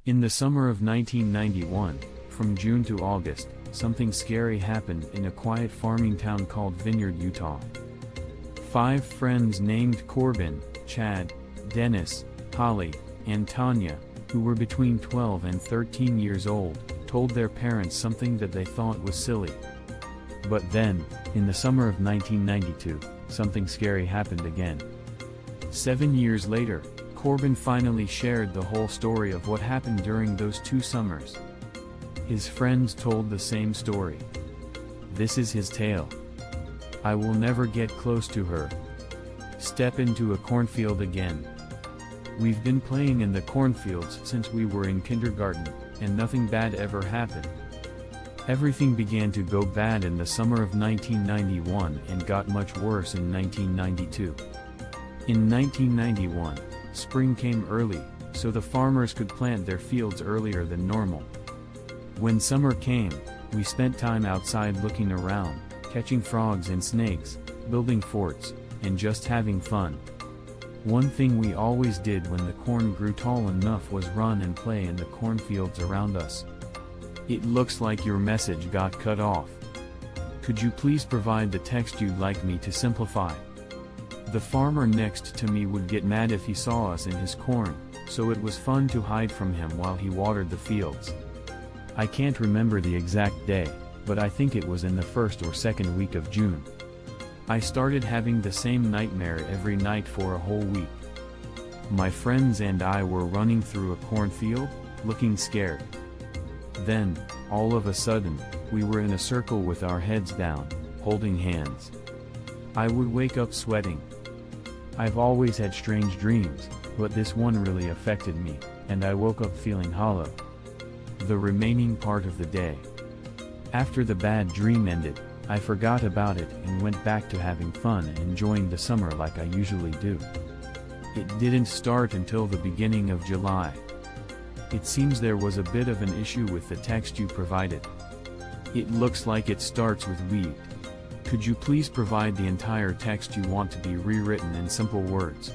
In the summer of 1991, from June to August, something scary happened in a quiet farming town called Vineyard, Utah. 5 friends named Corbin, Chad, Dennis, Holly, and Tanya, who were between 12 and 13 years old, told their parents something that they thought was silly. But then, in the summer of 1992, something scary happened again. 7 years later, Corbin finally shared the whole story of what happened during those 2 summers. His friends told the same story. This is his tale. I will never get close to her. Step into a cornfield again. We've been playing in the cornfields since we were in kindergarten, and nothing bad ever happened. Everything began to go bad in the summer of 1991 and got much worse in 1992. In 1991, spring came early, so the farmers could plant their fields earlier than normal. When summer came, we spent time outside looking around, catching frogs and snakes, building forts, and just having fun. One thing we always did when the corn grew tall enough was run and play in the cornfields around us. It looks like your message got cut off. Could you please provide the text you'd like me to simplify? The farmer next to me would get mad if he saw us in his corn, so it was fun to hide from him while he watered the fields. I can't remember the exact day, but I think it was in the first or second week of June. I started having the same nightmare every night for a whole week. My friends and I were running through a cornfield, looking scared. Then, all of a sudden, we were in a circle with our heads down, holding hands. I would wake up sweating. I've always had strange dreams, but this one really affected me, and I woke up feeling hollow. The remaining part of the day. After the bad dream ended, I forgot about it and went back to having fun and enjoying the summer like I usually do. It didn't start until the beginning of July. It seems there was a bit of an issue with the text you provided. It looks like it starts with weed. Could you please provide the entire text you want to be rewritten in simple words?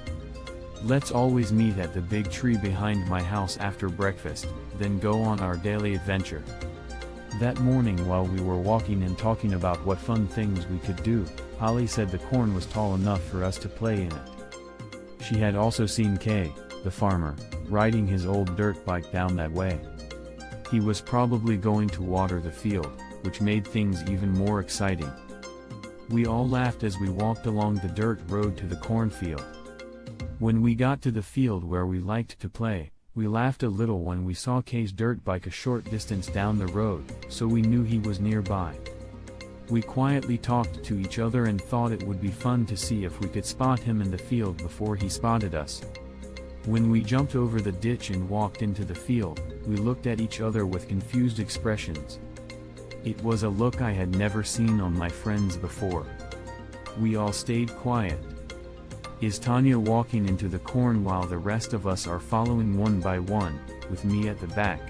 Let's always meet at the big tree behind my house after breakfast, then go on our daily adventure. That morning while we were walking and talking about what fun things we could do, Holly said the corn was tall enough for us to play in it. She had also seen Kay, the farmer, riding his old dirt bike down that way. He was probably going to water the field, which made things even more exciting. We all laughed as we walked along the dirt road to the cornfield. When we got to the field where we liked to play, we laughed a little when we saw Kay's dirt bike a short distance down the road, so we knew he was nearby. We quietly talked to each other and thought it would be fun to see if we could spot him in the field before he spotted us. When we jumped over the ditch and walked into the field, we looked at each other with confused expressions. It was a look I had never seen on my friends before. We all stayed quiet. Is Tanya walking into the corn while the rest of us are following one by one, with me at the back?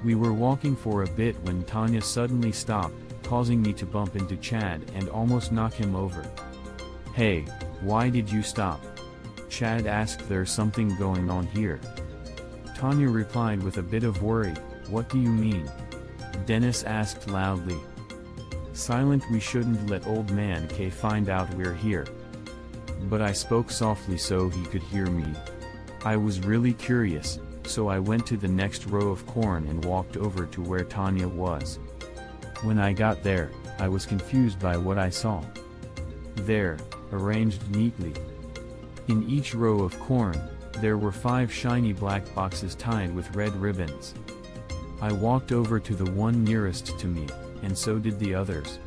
We were walking for a bit when Tanya suddenly stopped, causing me to bump into Chad and almost knock him over. Hey, why did you stop? Chad asked. There's something going on here. Tanya replied with a bit of worry, what do you mean? Dennis asked loudly. Silent. We shouldn't let old man K find out we're here. But I spoke softly so he could hear me. I was really curious, so I went to the next row of corn and walked over to where Tanya was. When I got there, I was confused by what I saw. There, arranged neatly in each row of corn, there were 5 shiny black boxes tied with red ribbons. I walked over to the one nearest to me, and so did the others.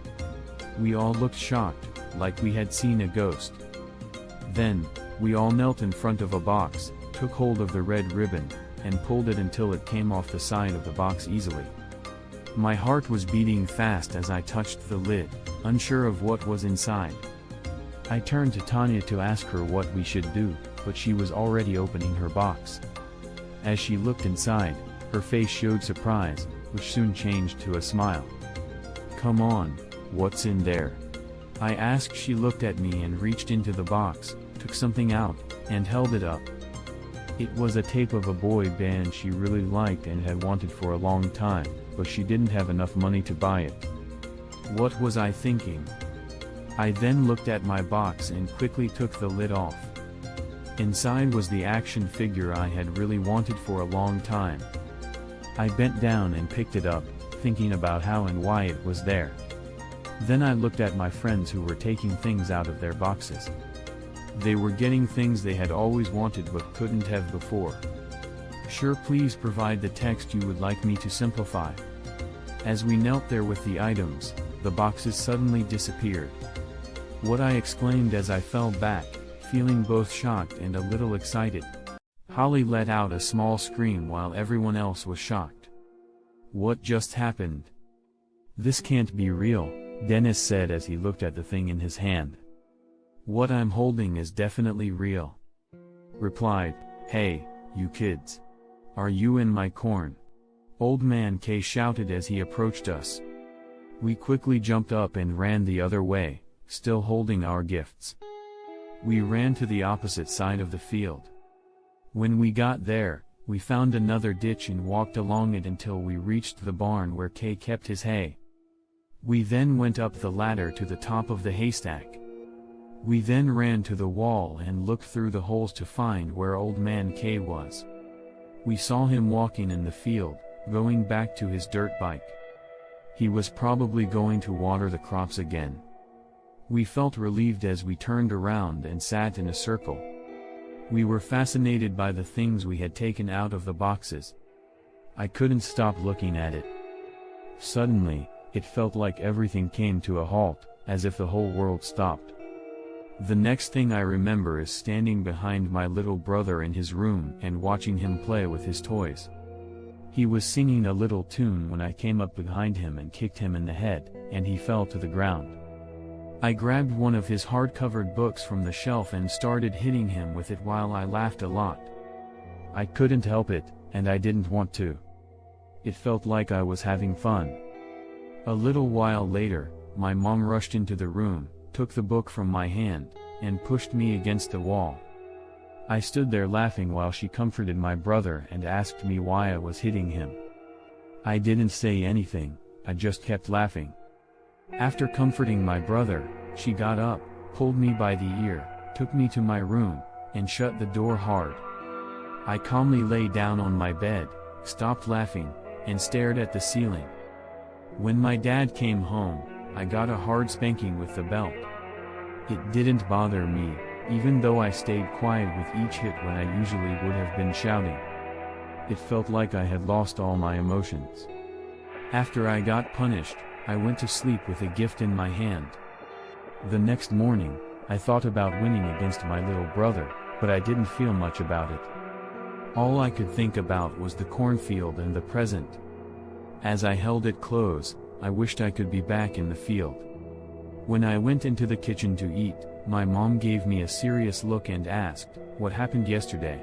We all looked shocked, like we had seen a ghost. Then, we all knelt in front of a box, took hold of the red ribbon, and pulled it until it came off the side of the box easily. My heart was beating fast as I touched the lid, unsure of what was inside. I turned to Tanya to ask her what we should do, but she was already opening her box. As she looked inside, her face showed surprise, which soon changed to a smile. Come on, what's in there? I asked. She looked at me and reached into the box, took something out, and held it up. It was a tape of a boy band she really liked and had wanted for a long time, but she didn't have enough money to buy it. What was I thinking? I then looked at my box and quickly took the lid off. Inside was the action figure I had really wanted for a long time. I bent down and picked it up, thinking about how and why it was there. Then I looked at my friends who were taking things out of their boxes. They were getting things they had always wanted but couldn't have before. Sure, please provide the text you would like me to simplify. As we knelt there with the items, the boxes suddenly disappeared. What I exclaimed as I fell back, feeling both shocked and a little excited. Holly let out a small scream while everyone else was shocked. What just happened? This can't be real, Dennis said as he looked at the thing in his hand. What I'm holding is definitely real. Replied, "Hey, you kids. Are you in my corn?" Old Man K shouted as he approached us. We quickly jumped up and ran the other way, still holding our gifts. We ran to the opposite side of the field. When we got there, we found another ditch and walked along it until we reached the barn where K kept his hay. We then went up the ladder to the top of the haystack. We then ran to the wall and looked through the holes to find where Old Man K was. We saw him walking in the field, going back to his dirt bike. He was probably going to water the crops again. We felt relieved as we turned around and sat in a circle. We were fascinated by the things we had taken out of the boxes. I couldn't stop looking at it. Suddenly, it felt like everything came to a halt, as if the whole world stopped. The next thing I remember is standing behind my little brother in his room and watching him play with his toys. He was singing a little tune when I came up behind him and kicked him in the head, and he fell to the ground. I grabbed one of his hard-covered books from the shelf and started hitting him with it while I laughed a lot. I couldn't help it, and I didn't want to. It felt like I was having fun. A little while later, my mom rushed into the room, took the book from my hand, and pushed me against the wall. I stood there laughing while she comforted my brother and asked me why I was hitting him. I didn't say anything, I just kept laughing. After comforting my brother, she got up, pulled me by the ear, took me to my room, and shut the door hard. I calmly lay down on my bed, stopped laughing, and stared at the ceiling. When my dad came home, I got a hard spanking with the belt. It didn't bother me, even though I stayed quiet with each hit when I usually would have been shouting. It felt like I had lost all my emotions. After I got punished, I went to sleep with a gift in my hand. The next morning, I thought about winning against my little brother, but I didn't feel much about it. All I could think about was the cornfield and the present. As I held it close, I wished I could be back in the field. When I went into the kitchen to eat, my mom gave me a serious look and asked, "What happened yesterday?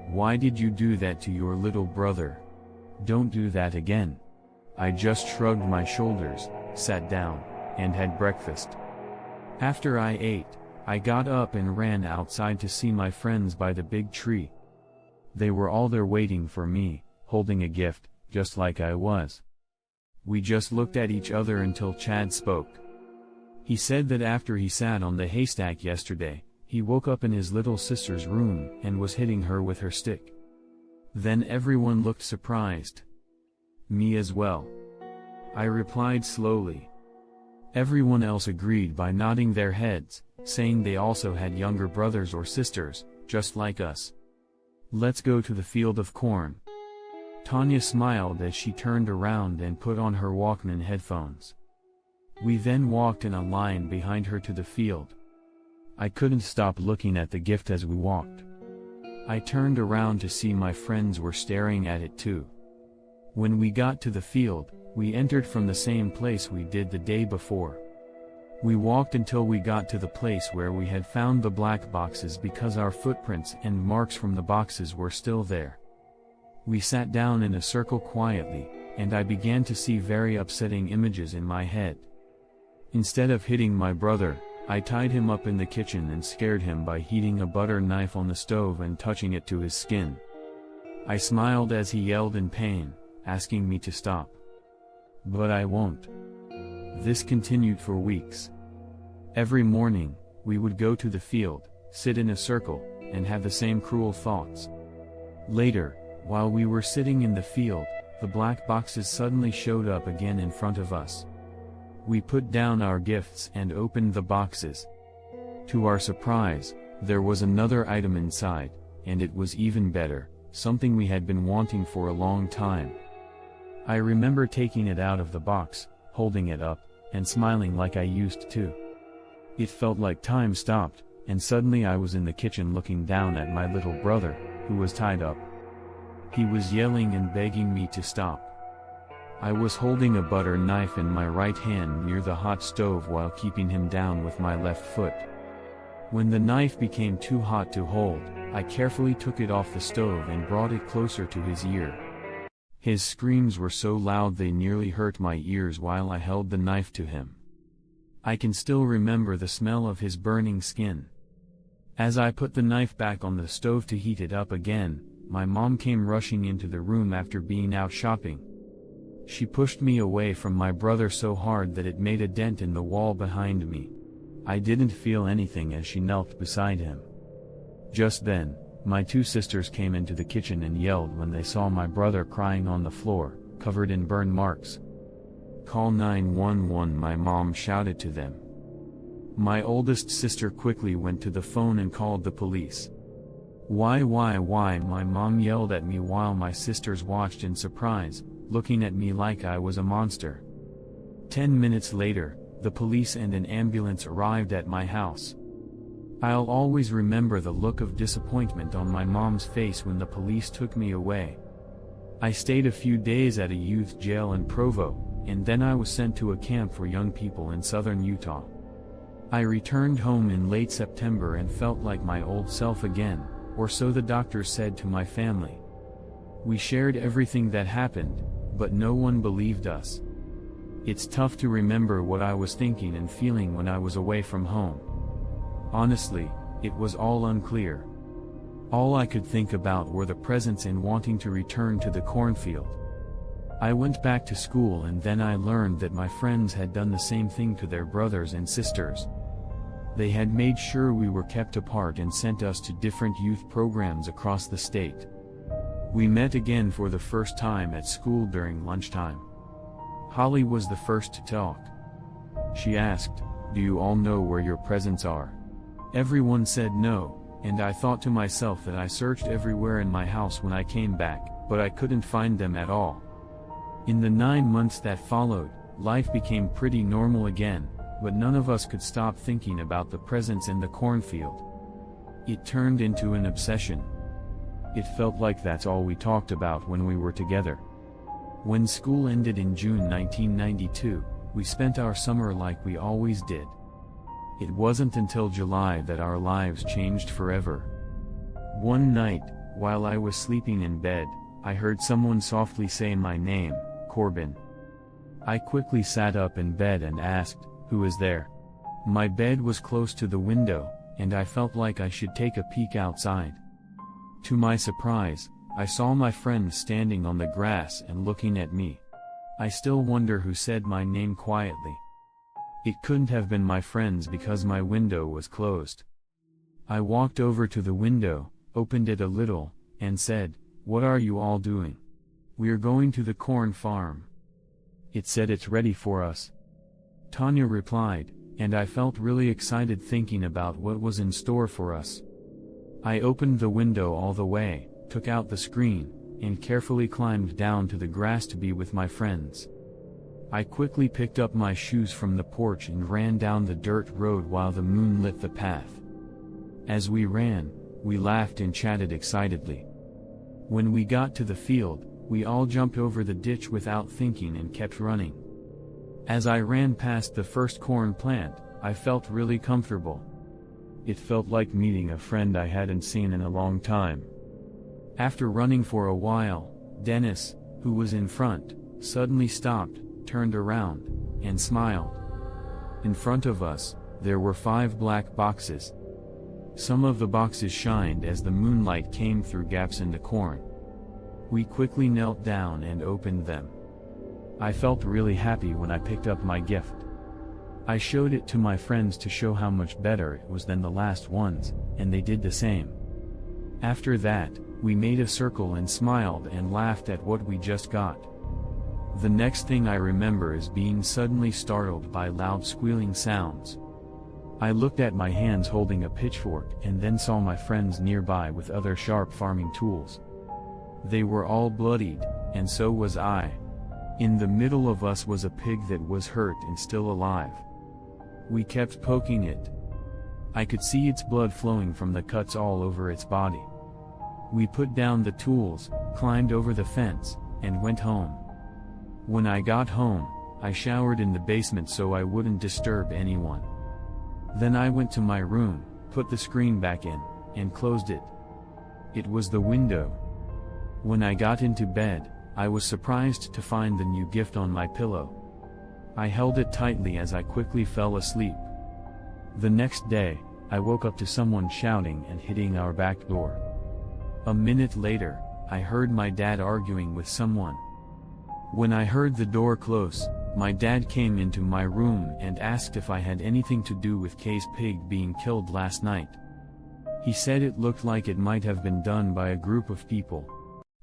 Why did you do that to your little brother? Don't do that again." I just shrugged my shoulders, sat down, and had breakfast. After I ate, I got up and ran outside to see my friends by the big tree. They were all there waiting for me, holding a gift, just like I was. We just looked at each other until Chad spoke. He said that after he sat on the haystack yesterday, he woke up in his little sister's room and was hitting her with her stick. Then everyone looked surprised. Me as well. I replied slowly. Everyone else agreed by nodding their heads, saying they also had younger brothers or sisters, just like us. "Let's go to the field of corn." Tanya smiled as she turned around and put on her Walkman headphones. We then walked in a line behind her to the field. I couldn't stop looking at the gift as we walked. I turned around to see my friends were staring at it too. When we got to the field, we entered from the same place we did the day before. We walked until we got to the place where we had found the black boxes because our footprints and marks from the boxes were still there. We sat down in a circle quietly, and I began to see very upsetting images in my head. Instead of hitting my brother, I tied him up in the kitchen and scared him by heating a butter knife on the stove and touching it to his skin. I smiled as he yelled in pain, asking me to stop. But I won't. This continued for weeks. Every morning, we would go to the field, sit in a circle, and have the same cruel thoughts. Later, while we were sitting in the field, the black boxes suddenly showed up again in front of us. We put down our gifts and opened the boxes. To our surprise, there was another item inside, and it was even better, something we had been wanting for a long time. I remember taking it out of the box, holding it up, and smiling like I used to. It felt like time stopped, and suddenly I was in the kitchen looking down at my little brother, who was tied up. He was yelling and begging me to stop. I was holding a butter knife in my right hand near the hot stove while keeping him down with my left foot. When the knife became too hot to hold, I carefully took it off the stove and brought it closer to his ear. His screams were so loud they nearly hurt my ears while I held the knife to him. I can still remember the smell of his burning skin. As I put the knife back on the stove to heat it up again, my mom came rushing into the room after being out shopping. She pushed me away from my brother so hard that it made a dent in the wall behind me. I didn't feel anything as she knelt beside him. Just then, my two sisters came into the kitchen and yelled when they saw my brother crying on the floor, covered in burn marks. "Call 911," my mom shouted to them. My oldest sister quickly went to the phone and called the police. Why, my mom yelled at me while my sisters watched in surprise, looking at me like I was a monster. 10 minutes later, the police and an ambulance arrived at my house. I'll always remember the look of disappointment on my mom's face when the police took me away. I stayed a few days at a youth jail in Provo, and then I was sent to a camp for young people in southern Utah. I returned home in late September and felt like my old self again, or so the doctors said to my family. We shared everything that happened, but no one believed us. It's tough to remember what I was thinking and feeling when I was away from home. Honestly, it was all unclear. All I could think about were the presents and wanting to return to the cornfield. I went back to school and then I learned that my friends had done the same thing to their brothers and sisters. They had made sure we were kept apart and sent us to different youth programs across the state. We met again for the first time at school during lunchtime. Holly was the first to talk. She asked, "Do you all know where your presents are?" Everyone said no, and I thought to myself that I searched everywhere in my house when I came back, but I couldn't find them at all. In the 9 months that followed, life became pretty normal again, but none of us could stop thinking about the presents in the cornfield. It turned into an obsession. It felt like that's all we talked about when we were together. When school ended in June 1992, we spent our summer like we always did. It wasn't until July that our lives changed forever. One night, while I was sleeping in bed, I heard someone softly say my name, Corbin. I quickly sat up in bed and asked, "Who is there?" My bed was close to the window, and I felt like I should take a peek outside. To my surprise, I saw my friend standing on the grass and looking at me. I still wonder who said my name quietly. It couldn't have been my friends because my window was closed. I walked over to the window, opened it a little, and said, "What are you all doing?" "We're going to the corn farm. It said it's ready for us," Tanya replied, and I felt really excited thinking about what was in store for us. I opened the window all the way, took out the screen, and carefully climbed down to the grass to be with my friends. I quickly picked up my shoes from the porch and ran down the dirt road while the moon lit the path. As we ran, we laughed and chatted excitedly. When we got to the field, we all jumped over the ditch without thinking and kept running. As I ran past the first corn plant, I felt really comfortable. It felt like meeting a friend I hadn't seen in a long time. After running for a while, Dennis, who was in front, suddenly stopped, turned around, and smiled. In front of us, There were 5 black boxes. Some of the boxes shined as the moonlight came through gaps in the corn. We quickly knelt down and opened them. I felt really happy when I picked up my gift. I showed it to my friends to show how much better it was than the last ones, and they did the same. After that, we made a circle and smiled and laughed at what we just got. The next thing I remember is being suddenly startled by loud squealing sounds. I looked at my hands holding a pitchfork and then saw my friends nearby with other sharp farming tools. They were all bloodied, and so was I. In the middle of us was a pig that was hurt and still alive. We kept poking it. I could see its blood flowing from the cuts all over its body. We put down the tools, climbed over the fence, and went home. When I got home, I showered in the basement so I wouldn't disturb anyone. Then I went to my room, put the screen back in, and closed it. It was the window. When I got into bed, I was surprised to find the new gift on my pillow. I held it tightly as I quickly fell asleep. The next day, I woke up to someone shouting and hitting our back door. A minute later, I heard my dad arguing with someone. When I heard the door close, my dad came into my room and asked if I had anything to do with Kay's pig being killed last night. He said it looked like it might have been done by a group of people.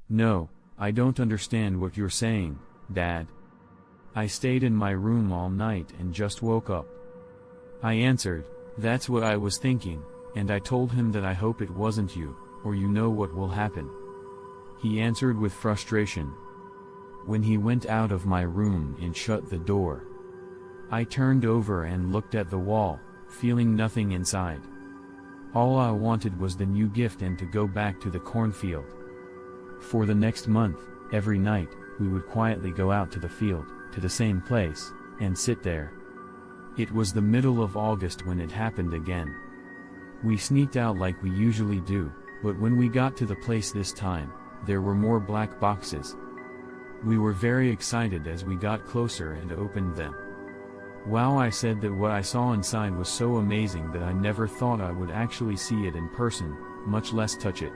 No, I don't understand what you're saying, Dad. I stayed in my room all night and just woke up. I answered, that's what I was thinking, and I told him that I hope it wasn't you, or you know what will happen. He answered with frustration. When he went out of my room and shut the door, I turned over and looked at the wall, feeling nothing inside. All I wanted was the new gift and to go back to the cornfield. For the next month, every night, we would quietly go out to the field, to the same place, and sit there. It was the middle of August when it happened again. We sneaked out like we usually do, but when we got to the place this time, there were more black boxes. We were very excited as we got closer and opened them. Wow, I said that what I saw inside was so amazing that I never thought I would actually see it in person, much less touch it.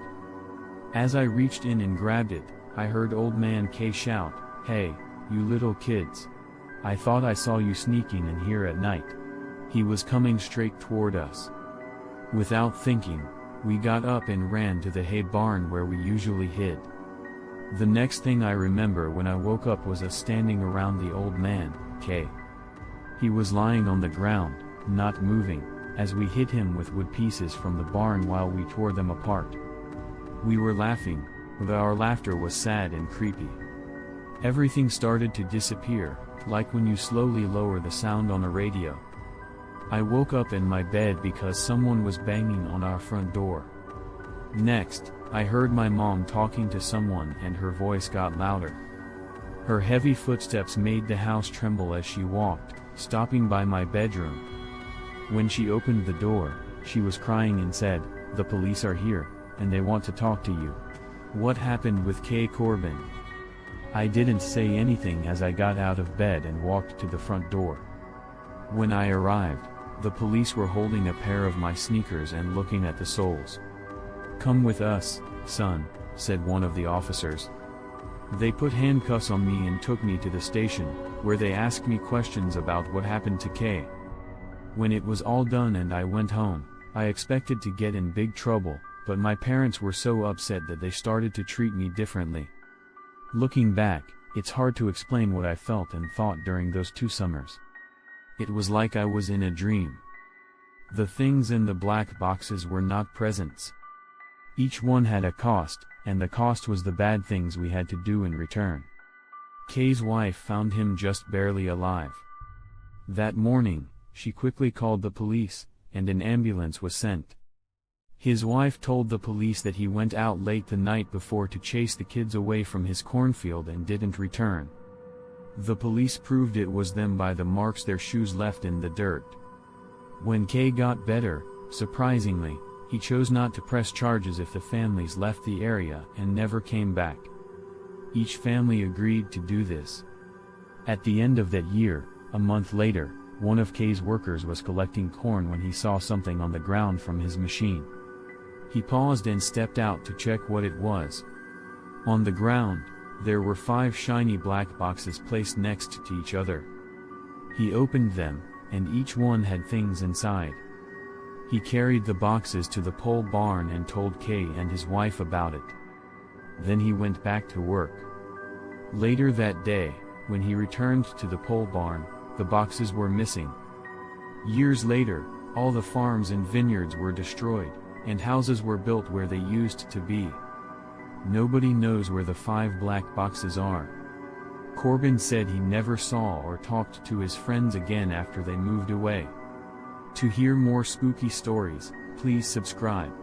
As I reached in and grabbed it, I heard Old Man K shout, "Hey, you little kids. I thought I saw you sneaking in here at night." He was coming straight toward us. Without thinking, we got up and ran to the hay barn where we usually hid. The next thing I remember when I woke up was us standing around the Old Man K. He was lying on the ground, not moving, as we hit him with wood pieces from the barn while we tore them apart. We were laughing, but our laughter was sad and creepy. Everything started to disappear, like when you slowly lower the sound on a radio. I woke up in my bed because someone was banging on our front door. Next, I heard my mom talking to someone and her voice got louder. Her heavy footsteps made the house tremble as she walked, stopping by my bedroom. When she opened the door, she was crying and said, "The police are here, and they want to talk to you." What happened with Kay Corbin? I didn't say anything as I got out of bed and walked to the front door. When I arrived, the police were holding a pair of my sneakers and looking at the soles. "Come with us, son," said one of the officers. They put handcuffs on me and took me to the station, where they asked me questions about what happened to Kay. When it was all done and I went home, I expected to get in big trouble, but my parents were so upset that they started to treat me differently. Looking back, it's hard to explain what I felt and thought during those 2 summers. It was like I was in a dream. The things in the black boxes were not presents. Each one had a cost, and the cost was the bad things we had to do in return. Kay's wife found him just barely alive. That morning, she quickly called the police, and an ambulance was sent. His wife told the police that he went out late the night before to chase the kids away from his cornfield and didn't return. The police proved it was them by the marks their shoes left in the dirt. When Kay got better, surprisingly, he chose not to press charges if the families left the area and never came back. Each family agreed to do this. At the end of that year, a month later, One of Kay's workers was collecting corn when he saw something on the ground from his machine. He paused and stepped out to check what it was. On the ground, there were 5 shiny black boxes placed next to each other. He opened them, and each one had things inside. He carried the boxes to the pole barn and told Kay and his wife about it. Then he went back to work. Later that day, when he returned to the pole barn, the boxes were missing. Years later, all the farms and vineyards were destroyed, and houses were built where they used to be. Nobody knows where the 5 black boxes are. Corbin said he never saw or talked to his friends again after they moved away. To hear more spooky stories, please subscribe.